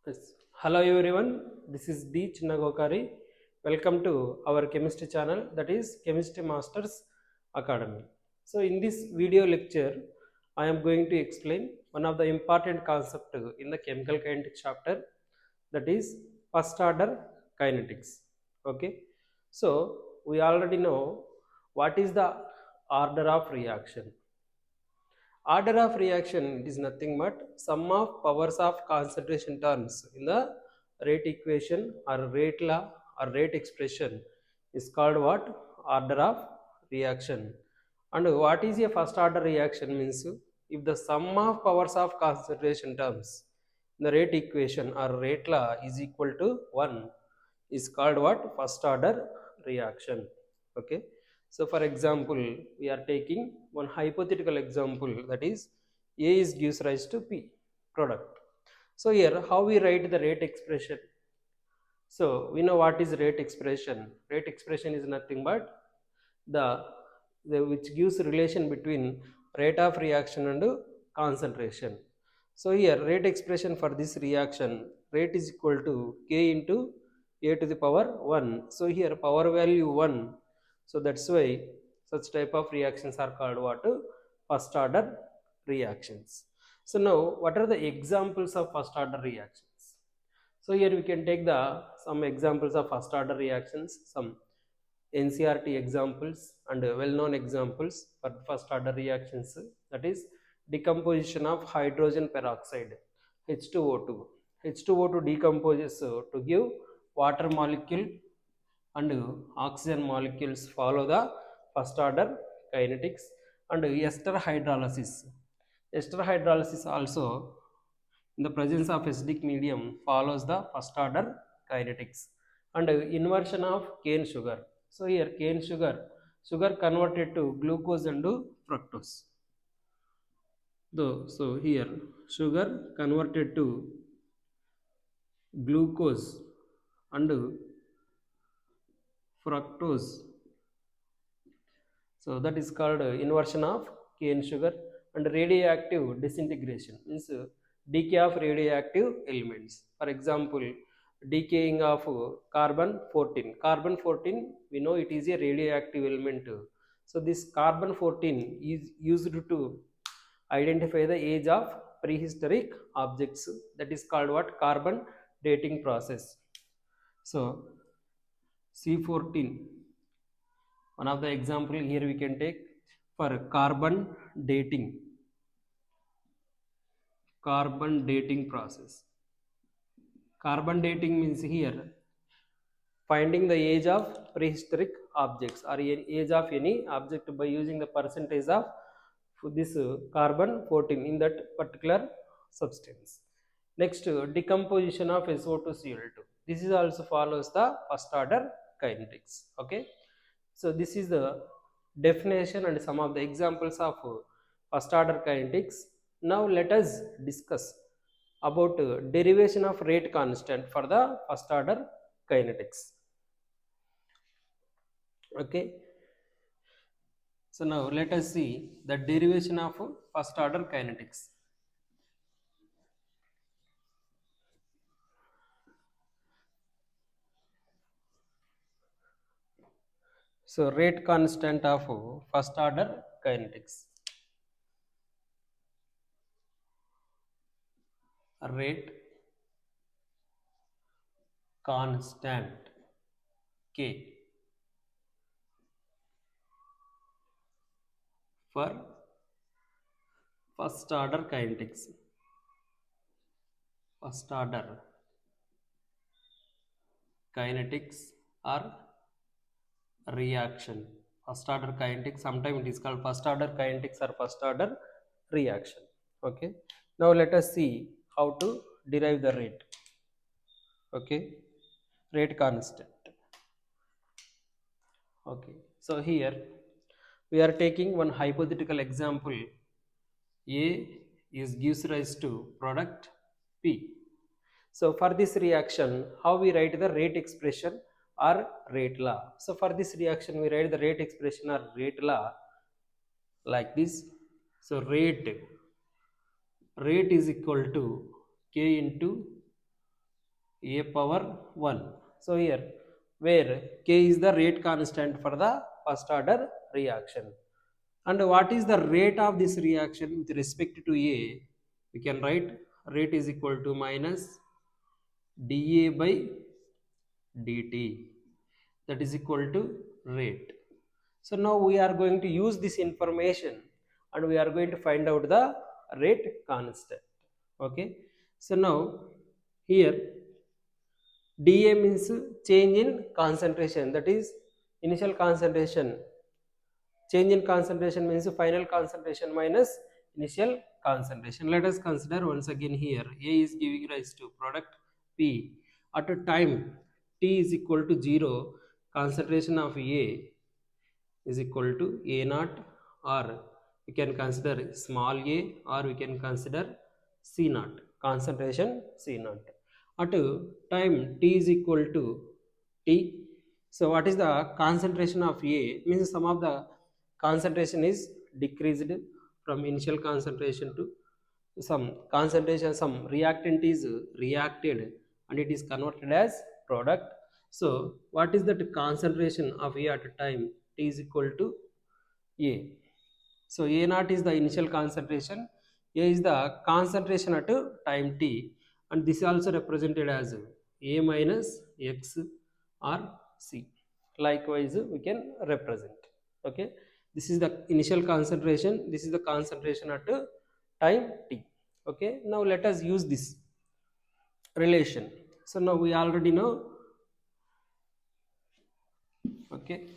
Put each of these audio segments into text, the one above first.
Yes. Hello everyone, this is D Chinnagokari. Welcome to our chemistry channel, that is Chemistry Masters Academy. So in this video lecture, I am going to explain one of the important concept in the chemical kinetics chapter, that is first order kinetics. Okay. So we already know what is the order of reaction. Order of reaction is nothing but sum of powers of concentration terms in the rate equation or rate law or rate expression is called what? Order of reaction. And what is a first order reaction means if the sum of powers of concentration terms in the rate equation or rate law is equal to 1 is called what? First order reaction. Okay. So for example, we are taking one hypothetical example, that is A is gives rise to P product. So here how we write the rate expression? So we know what is rate expression. Rate expression is nothing but the, which gives relation between rate of reaction and concentration. So here rate expression for this reaction, rate is equal to K into A to the power 1. So here power value 1. So that's why such type of reactions are called what? First order reactions. So now what are the examples of first order reactions? So here we can take the some examples of first order reactions, some NCRT examples and well-known examples for first order reactions, that is decomposition of hydrogen peroxide H2O2. H2O2 decomposes to give water molecule and oxygen molecules follow the first order kinetics, and ester hydrolysis. Ester hydrolysis also in the presence of acidic medium follows the first order kinetics, and inversion of cane sugar. So here cane sugar converted to glucose and fructose. So here sugar converted to glucose and fructose. So that is called inversion of cane sugar, and radioactive disintegration means decay of radioactive elements. For example, decaying of carbon 14. Carbon 14, we know it is a radioactive element. So this carbon 14 is used to identify the age of prehistoric objects. That is called what? Carbon dating process. So C14, one of the example here we can take for dating carbon dating process. Carbon dating means here finding the age of prehistoric objects or age of any object by using the percentage of this carbon 14 in that particular substance. Next, decomposition of SO2 Cl2. This is also follows the first order kinetics. Okay. So this is the definition and some of the examples of first order kinetics. Now let us discuss about derivation of rate constant for the first order kinetics. Okay. So now let us see the derivation of first order kinetics. So rate constant of first order kinetics. Rate constant K for first order kinetics. First order kinetics or reaction. First order kinetics, sometimes it is called first order kinetics or first order reaction. Okay. Now let us see how to derive the rate. Okay. Rate constant. Okay. So here we are taking one hypothetical example. A is gives rise to product P. So for this reaction, how we write the rate expression or rate law? So for this reaction, we write the rate expression or rate law like this. So rate is equal to K into a power 1. So here where k is the rate constant for the first order reaction. And what is the rate of this reaction with respect to a? We can write rate is equal to minus dA by dt, that is equal to rate. So now we are going to use this information and we are going to find out the rate constant. Okay, so now here dA means change in concentration, that is initial concentration. Change in concentration means final concentration minus initial concentration. Let us consider once again here A is giving rise to product P at a time t is equal to 0. Concentration of A is equal to A naught, or we can consider small a, or we can consider C naught, concentration C naught. At time t is equal to T. So what is the concentration of A? Means some of the concentration is decreased from initial concentration to some concentration, some reactant is reacted and it is converted as product. So what is that concentration of A at a time t is equal to A? So A naught is the initial concentration, A is the concentration at time t, and this is also represented as A minus X or C. Likewise we can represent. Okay, this is the initial concentration, this is the concentration at time t. Okay, now let us use this relation. So now we already know. Okay,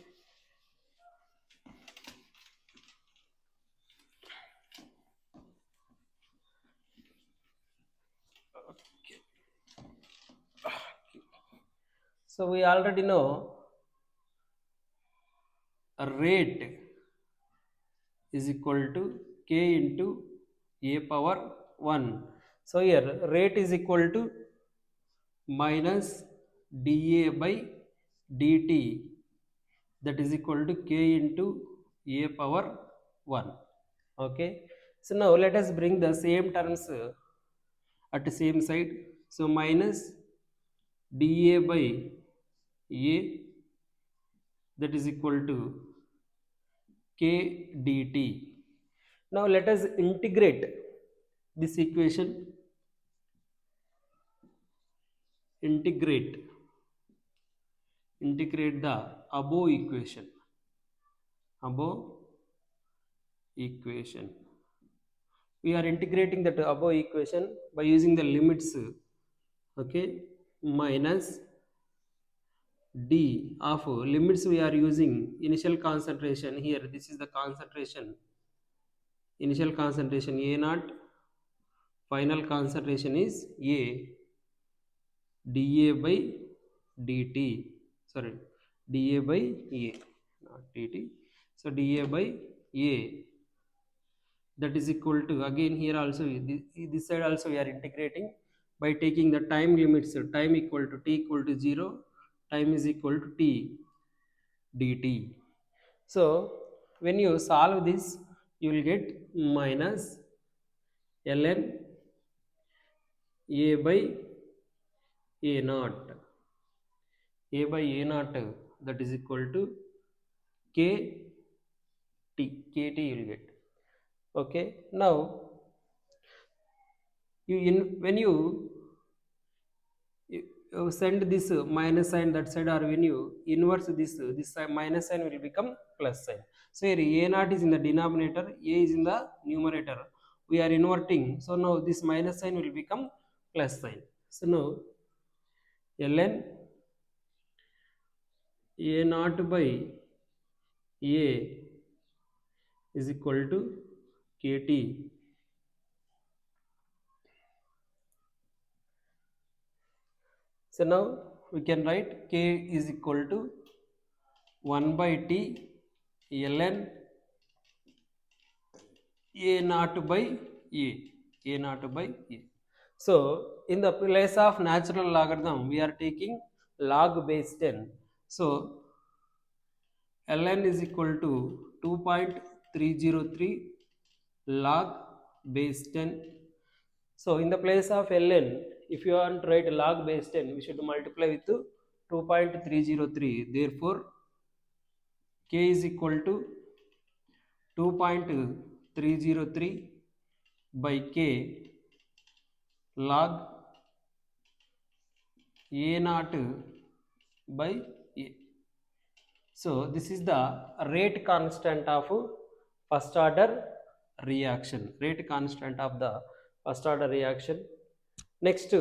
so we already know a rate is equal to k into a power 1. So here rate is equal to minus dA by dt, that is equal to k into a power 1. Okay, so now let us bring the same terms at the same side. So minus dA by a, that is equal to k dt. Now let us integrate this equation, integrate the above equation, we are integrating that above equation by using the limits. Okay, minus d of limits we are using initial concentration. Here this is the concentration, initial concentration A naught, final concentration is A, dA by dt, sorry, dA by A, not dt. So dA by A, that is equal to, again here also this side also we are integrating by taking the time limits. Time equal to t equal to 0, time is equal to t dt. So when you solve this you will get minus ln a by a naught, a by a naught, that is equal to kt you will get. Okay, now when you send this minus sign that side, or when you inverse this minus sign will become plus sign. So here a naught is in the denominator, a is in the numerator, we are inverting, so now this minus sign will become plus sign. So now ln a naught by a is equal to kt. So now we can write k is equal to 1 by t ln a naught by a, a naught by a. So in the place of natural logarithm we are taking log base 10. So ln is equal to 2.303 log base 10. So in the place of ln if you want to write log base 10, we should multiply with 2.303. Therefore k is equal to 2.303 by k log a naught by a. So this is the rate constant of first order reaction. Rate constant of the first order reaction. Next,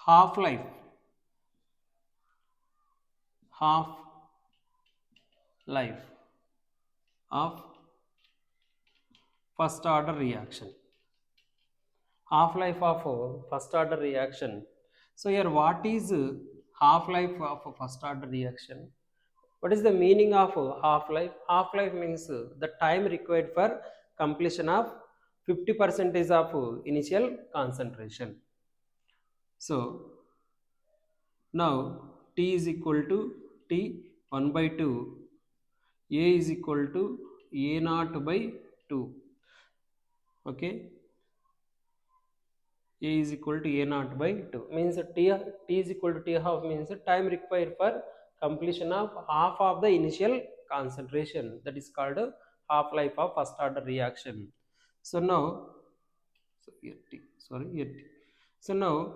half life. Half life of first order reaction. Half life of first order reaction. So here what is half life of first order reaction? What is the meaning of half life? Half life means the time required for completion of 50% of initial concentration. So now T is equal to T 1 by 2, A is equal to A naught by 2. Okay, A is equal to A naught by 2 means T is equal to T half means the time required for completion of half of the initial concentration, that is called half life of first order reaction. So now, so here T, sorry here T. So now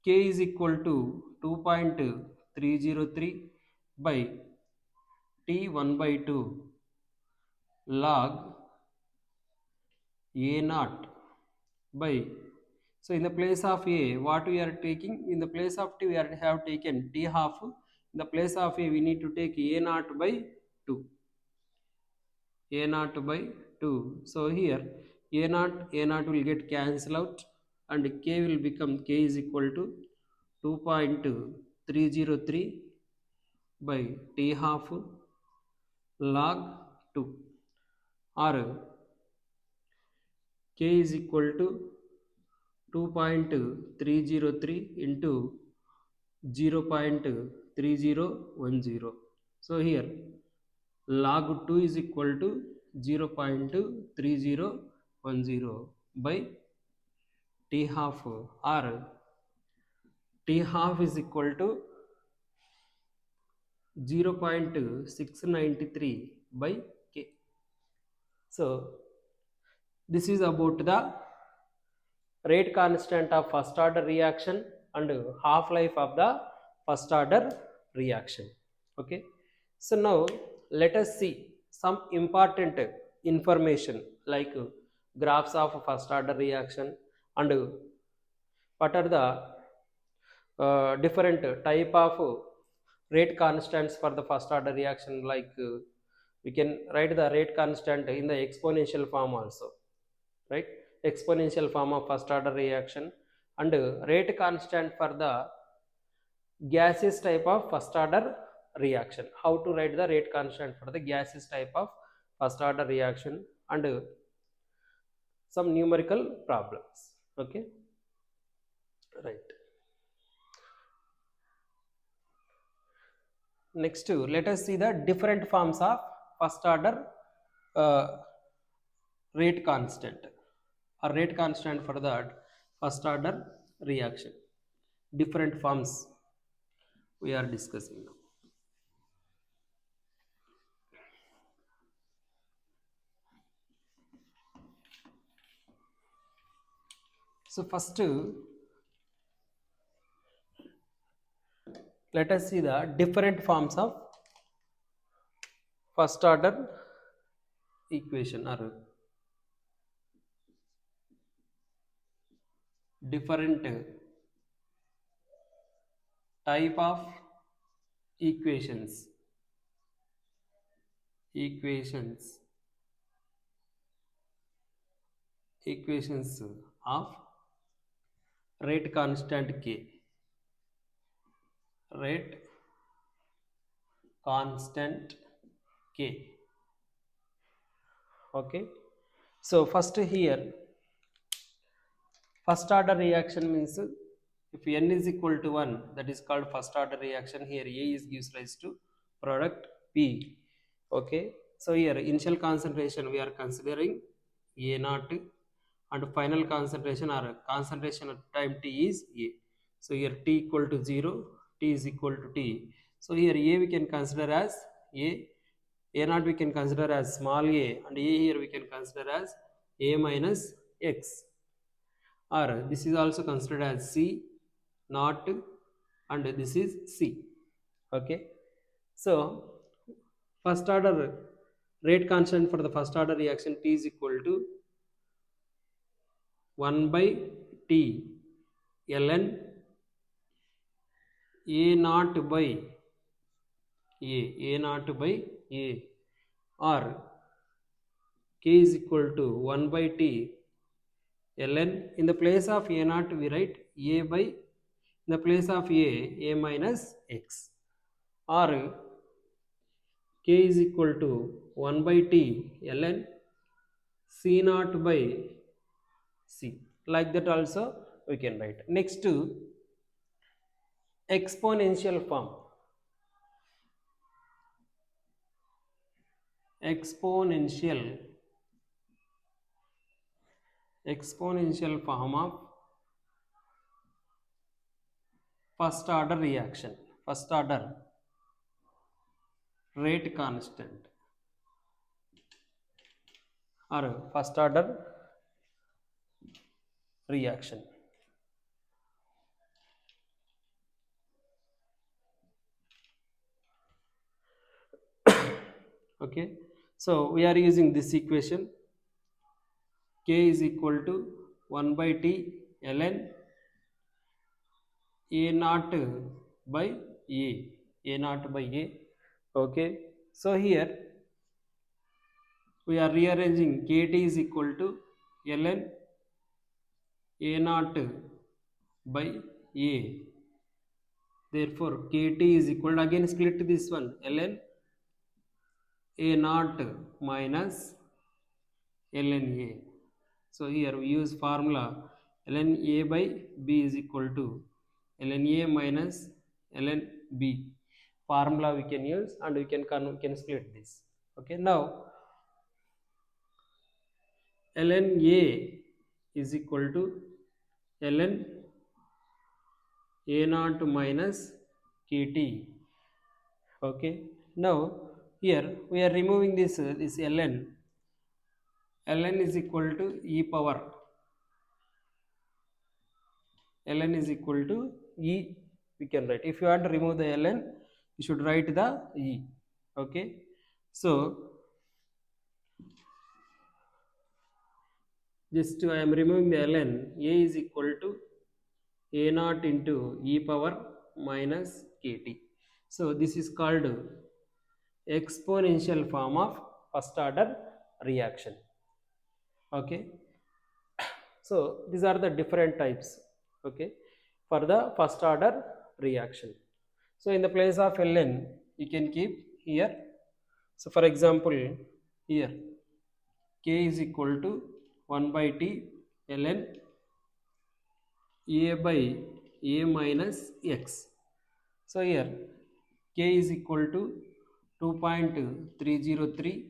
K is equal to 2.303 by T 1 by 2 log A naught by, so in the place of A, what we are taking, in the place of T we have taken T half, in the place of A we need to take A naught by 2. A naught by 2. So here A naught will get cancel out and K will become, K is equal to 2.303 by T half log 2, or K is equal to 2.303 into 0.3010. So here log 2 is equal to 0.3010 by T half, or T half is equal to 0.693 by K. So this is about the rate constant of first order reaction and half life of the first order reaction. Okay, so now let us see some important information like graphs of first order reaction and what are the different type of rate constants for the first order reaction. Like we can write the rate constant in the exponential form also, right? Exponential form of first order reaction, and rate constant for the gaseous type of first order reaction. How to write the rate constant for the gaseous type of first order reaction, and some numerical problems. Okay, right. Next, let us see the different forms of first order uh, rate constant, or rate constant for that first order reaction. Different forms we are discussing now. So first, let us see the different forms of first order equation, or different type of equations equations of rate constant K, rate constant K. Okay, so first here first order reaction means if n is equal to 1, that is called first order reaction. Here A is gives rise to product P. Okay, so here initial concentration we are considering A naught, and final concentration or concentration at time t is A. So here t equal to 0, t is equal to t. So here A we can consider as A naught we can consider as small a, and A here we can consider as A minus x, or this is also considered as C naught, and this is C. Okay, so first order rate constant for the first order reaction T is equal to 1 by T ln A naught by A naught by A, or K is equal to 1 by T ln, in the place of A naught we write A by, in the place of A minus x, or K is equal to 1 by T ln C naught by C. Like that also we can write. Next to exponential form. Exponential form of first order reaction, first order rate constant, or first order reaction. Okay, so we are using this equation. K is equal to 1 by T ln A naught by A naught by A. Okay, so here we are rearranging KT is equal to ln A naught by A. Therefore KT is equal to, again split this one, ln A naught minus ln A. So here we use formula ln A by B is equal to ln A minus ln B. Formula we can use, and we can split this. Okay, now ln A is equal to ln A naught minus KT. Okay, now here we are removing this ln. Ln is equal to e power, ln is equal to e, we can write. If you want to remove the ln, you should write the e. Okay, so just I am removing the ln. A is equal to A naught into e power minus KT. So this is called exponential form of first order reaction. Okay, so these are the different types, okay, for the first order reaction. So in the place of ln you can keep here. So for example, here K is equal to 1 by T ln A by A minus x. So here K is equal to 2.303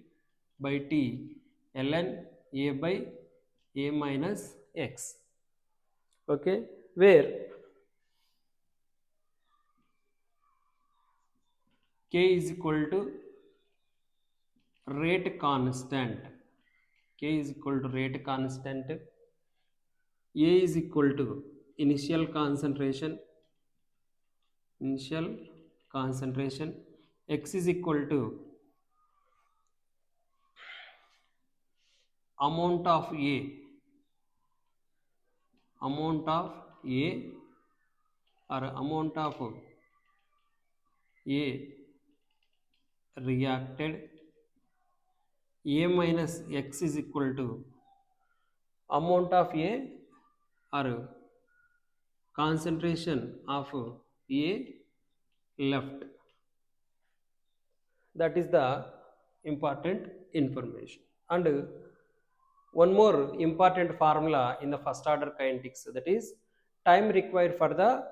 by T ln A by A minus x. Okay, where K is equal to rate constant. K is equal to rate constant. A is equal to initial concentration. X is equal to amount of A or amount of A reacted. A minus x is equal to amount of A or concentration of A left. That is the important information. And one more important formula in the first order kinetics, that is time required for the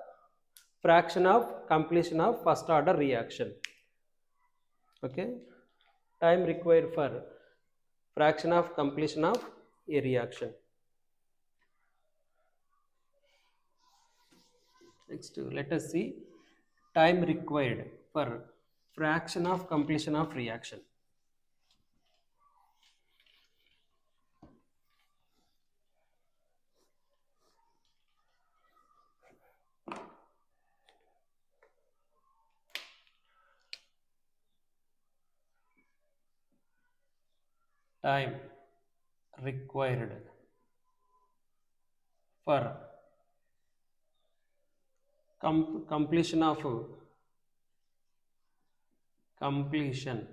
fraction of completion of first order reaction. Okay, time required for fraction of completion of a reaction. Next, let us see time required for fraction of completion of reaction. Time required for completion of completion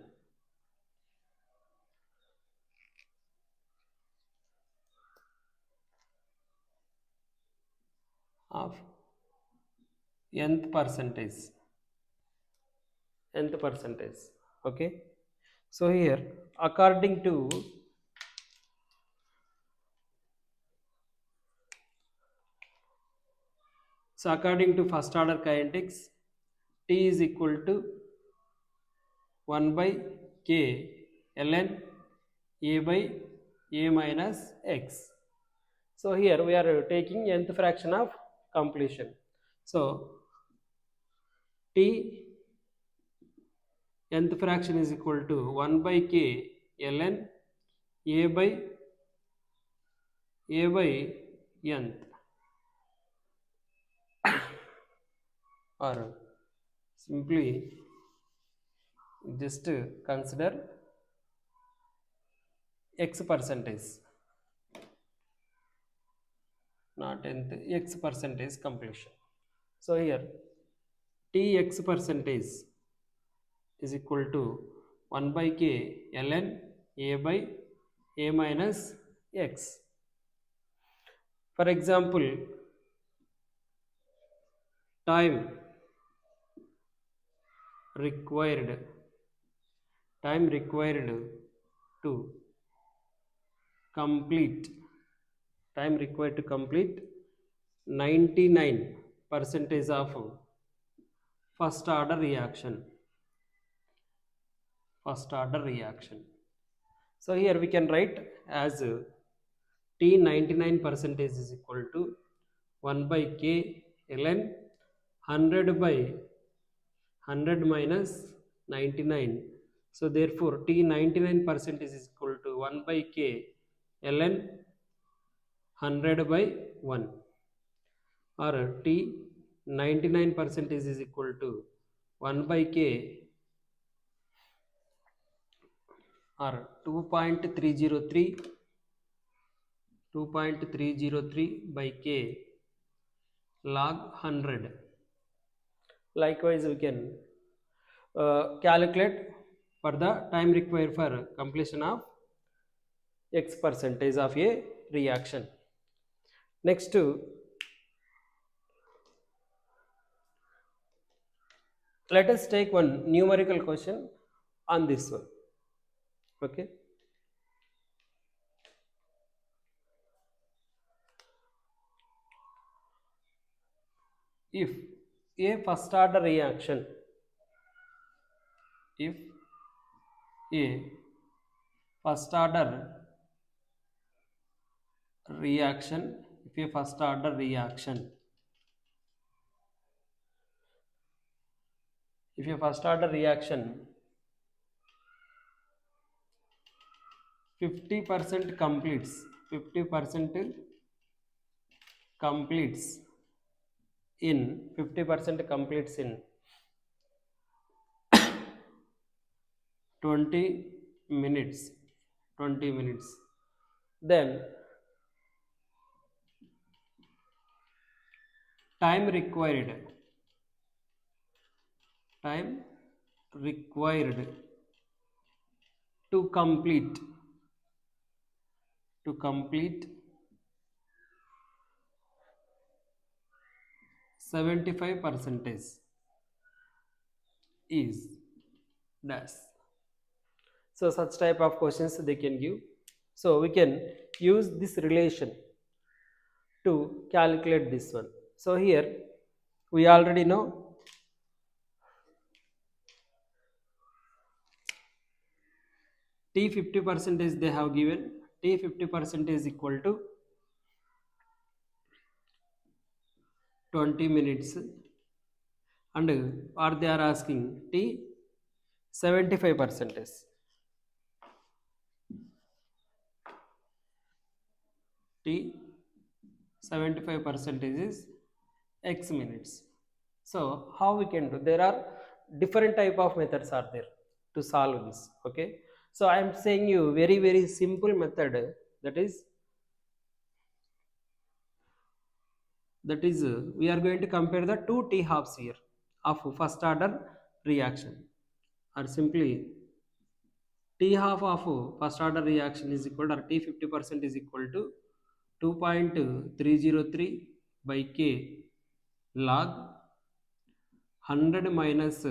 of nth percentage. Nth percentage. Okay. So here, according to first order kinetics, T is equal to 1 by K ln A by A minus X. So here we are taking nth fraction of completion. So T nth fraction is equal to 1 by K ln A by nth, or simply just consider X percentage, not nth, X percentage completion. So here Tx percentage is equal to 1 by K ln A by A minus X. For example, time required to complete 99 percentage of first order reaction. So here we can write as T 99 percentage is equal to 1 by K ln 100 by 100 minus 99. So therefore T 99 percentage is equal to 1 by K ln 100 by 1, or T 99 percentage is equal to 1 by K, or 2.303 by K log 100. Likewise, we can calculate for the time required for completion of X percentage of a reaction. Next, let us take one numerical question on this one. Okay. If a first order reaction, if a first order reaction, 50% completes, in 50% completes in 20 minutes, then time required to complete 75 percentage is dash. So such type of questions they can give. So we can use this relation to calculate this one. So here we already know T 50 percentage they have given. T 50% is equal to 20 minutes, and what they are asking T 75 percentage. T 75 percentage is X minutes. So how we can do? There are different type of methods are there to solve this. Okay. So I am saying you very simple method, that is we are going to compare the two T halves here of first order reaction, or simply T half of first order reaction is equal to, or T 50% is equal to 2.303 by K log 100 minus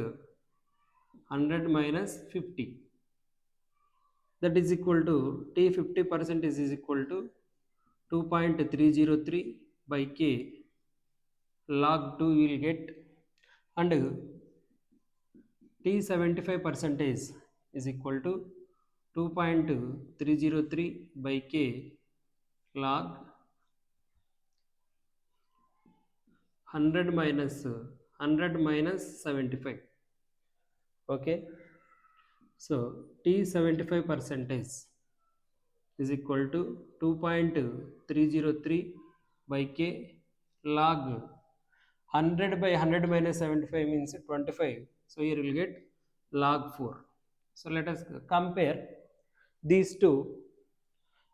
50, that is equal to T 50% is equal to 2.303 by K log 2 you will get, and T 75 percentage is equal to 2.303 by K log 100 minus 75. Okay. So T 75 percentage is equal to 2.303 by K log 100 by 100 minus 75 means 25. So here we will get log 4. So let us compare these two.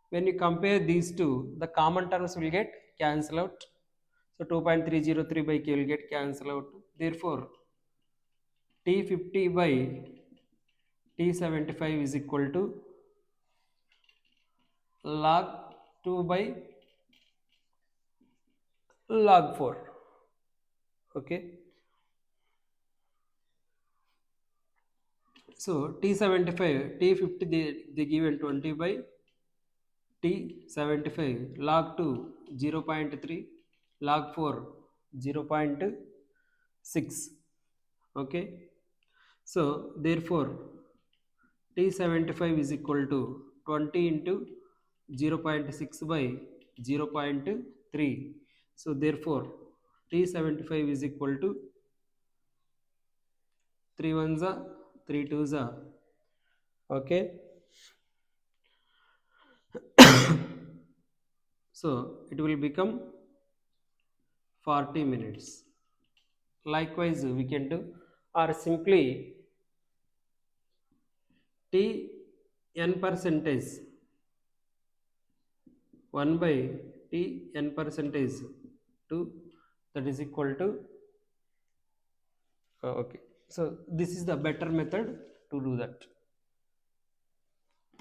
When you compare these two, the common terms will get cancel out. So 2.303 by K will get cancel out. Therefore, T50 by T75 is equal to log 2 by log 4. Okay. So T75, T50 they given 20 by T75 log 2 0.3, log 4 0.6. Okay. So therefore T75 is equal to 20 into 0.6 by 0.3. So therefore T75 is equal to 3 ones are 3 twos are. Okay. So it will become 40 minutes. Likewise we can do, or simply T n percentage 1 by T n percentage 2, that is equal to okay. So this is the better method to do that.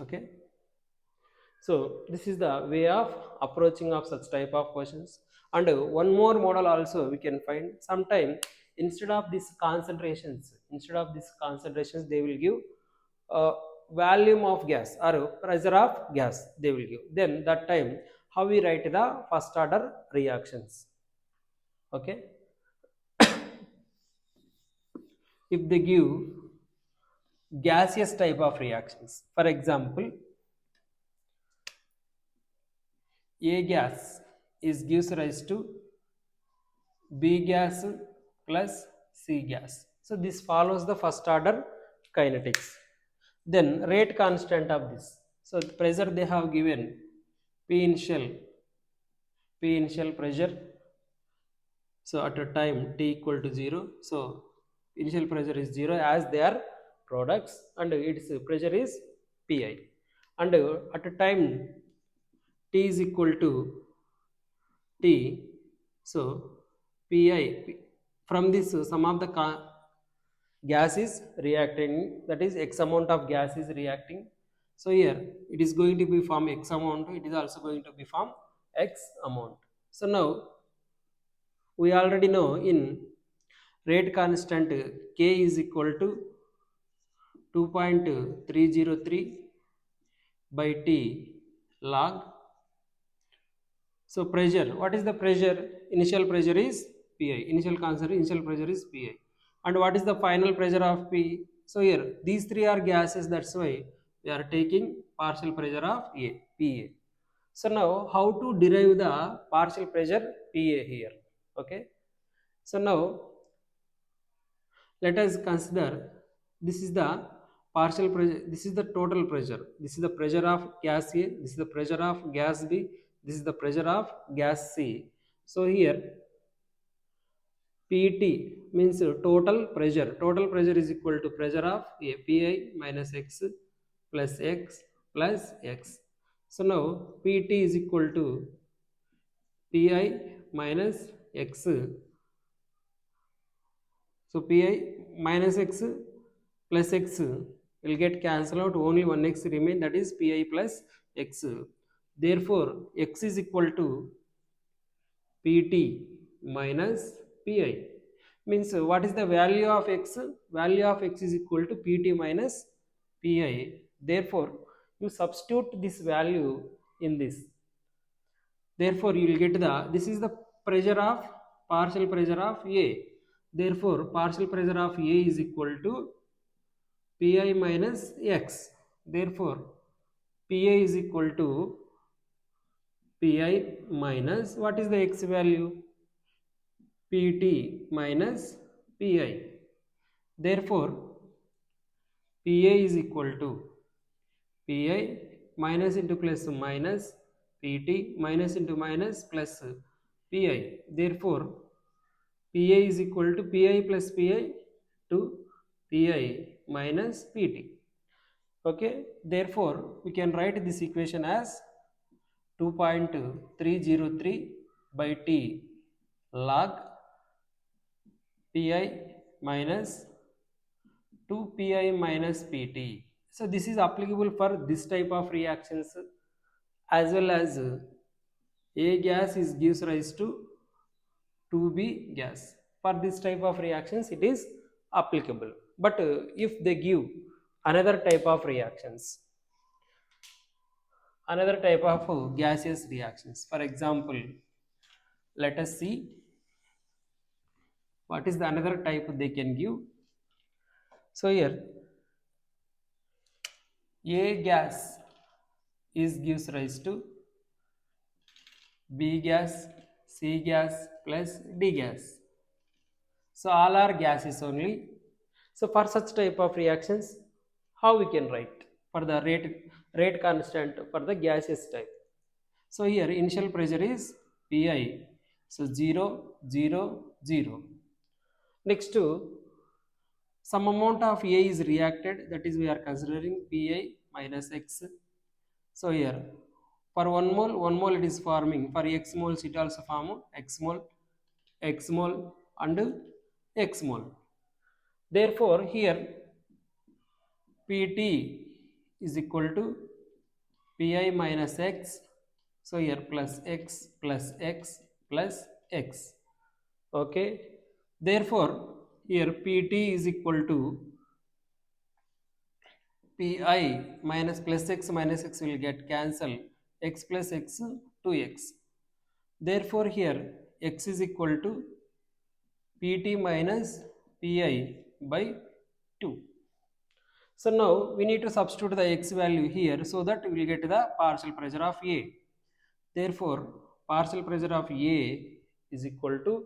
Okay. So this is the way of approaching of such type of questions. And one more model also we can find. Sometime instead of these concentrations they will give volume of gas or pressure of gas they will give. Then that time how we write the first order reactions. Okay. If they give gaseous type of reactions, for example A gas is gives rise to B gas plus C gas. So this follows the first order kinetics. Then rate constant of this. So the pressure they have given P initial pressure. So at a time t equal to 0. So initial pressure is 0 as they are products, and its pressure is Pi. And at a time t is equal to T, so Pi, from this some of the gas is reacting, that is X amount of gas is reacting. So here it is going to be form X amount, it is also going to be form X amount. So now we already know in rate constant K is equal to 2.303 by T log. So pressure, what is the pressure? Initial pressure is Pi. Initial constant, initial pressure is Pi. And what is the final pressure of P? So here, these three are gases, that's why we are taking partial pressure of A, Pa. So now, how to derive the partial pressure Pa here? Okay. So now let us consider, this is the partial pressure, this is the total pressure, this is the pressure of gas A, this is the pressure of gas B, this is the pressure of gas C. So here PT means total pressure, total pressure is equal to pressure of A, Pi minus X plus X plus X. So now PT is equal to Pi minus X. So Pi minus X plus X will get cancelled out, only one X remain, that is Pi plus X. Therefore X is equal to Pt minus Pi. Means what is the value of X? Value of X is equal to Pt minus Pi. Therefore you substitute this value in this. Therefore you will get the, this is the pressure of, partial pressure of A. Therefore partial pressure of A is equal to Pi minus X. Therefore Pi is equal to Pi minus, what is the X value? Pt minus Pi. Therefore Pa is equal to Pi minus into plus minus Pt minus into minus plus Pi. Therefore Pa is equal to Pi plus Pi to Pi minus Pt. Okay, therefore we can write this equation as 2.303 by T log Pi minus 2Pi minus Pt. So this is applicable for this type of reactions, as well as A gas is gives rise to 2B gas. For this type of reactions it is applicable. But if they give another type of reactions, another type of gaseous reactions, for example, let us see what is the another type they can give. So here A gas is gives rise to B gas, C gas plus D gas. So all are gases only. So for such type of reactions, how we can write for the rate constant for the gaseous type? So here initial pressure is Pi. So 0, 0, 0. Next to some amount of A is reacted, that is we are considering Pi minus X. So here for 1 mole it is forming, for X moles it also form X mole and X mole. Therefore here Pt is equal to Pi minus X. So here plus X plus X plus X. Okay. Therefore here Pt is equal to Pi minus plus X minus X will get cancelled, X plus X 2X. Therefore here X is equal to Pt minus Pi by 2. So now we need to substitute the X value here, so that we will get the partial pressure of A. Therefore partial pressure of A is equal to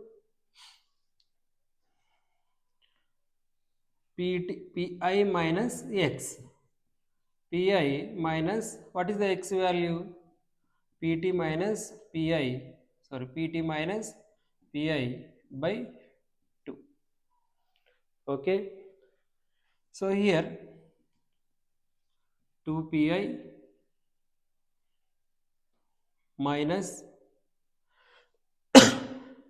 Pi minus X. Pi minus, what is the X value? Pt minus Pi, sorry, Pt minus Pi by 2. Okay. So here 2Pi minus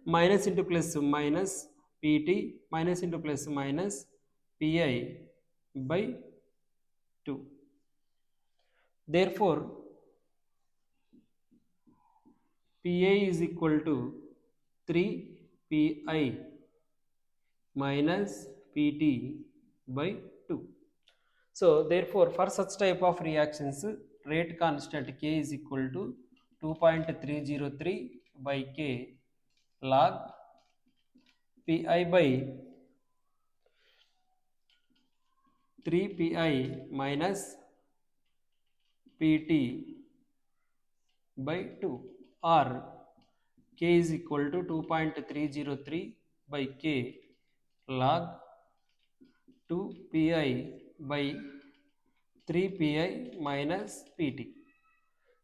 minus into plus minus Pt minus into plus minus Pi by 2. Therefore Pa is equal to 3Pi minus Pt by 2. So therefore for such type of reactions, rate constant K is equal to 2.303 by K log Pi by 3Pi minus Pt by 2, or K is equal to 2.303 by k log 2 pi by 3 pi minus pt.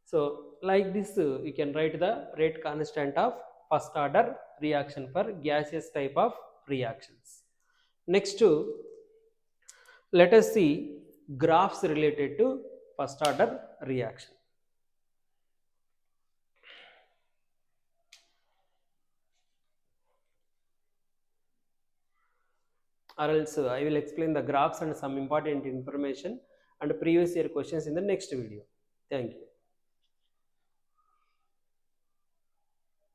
So like this you can write the rate constant of first order reaction for gaseous type of reactions. Next let us see graphs related to first order reaction. Or else I will explain the graphs and some important information and previous year questions in the next video. Thank you.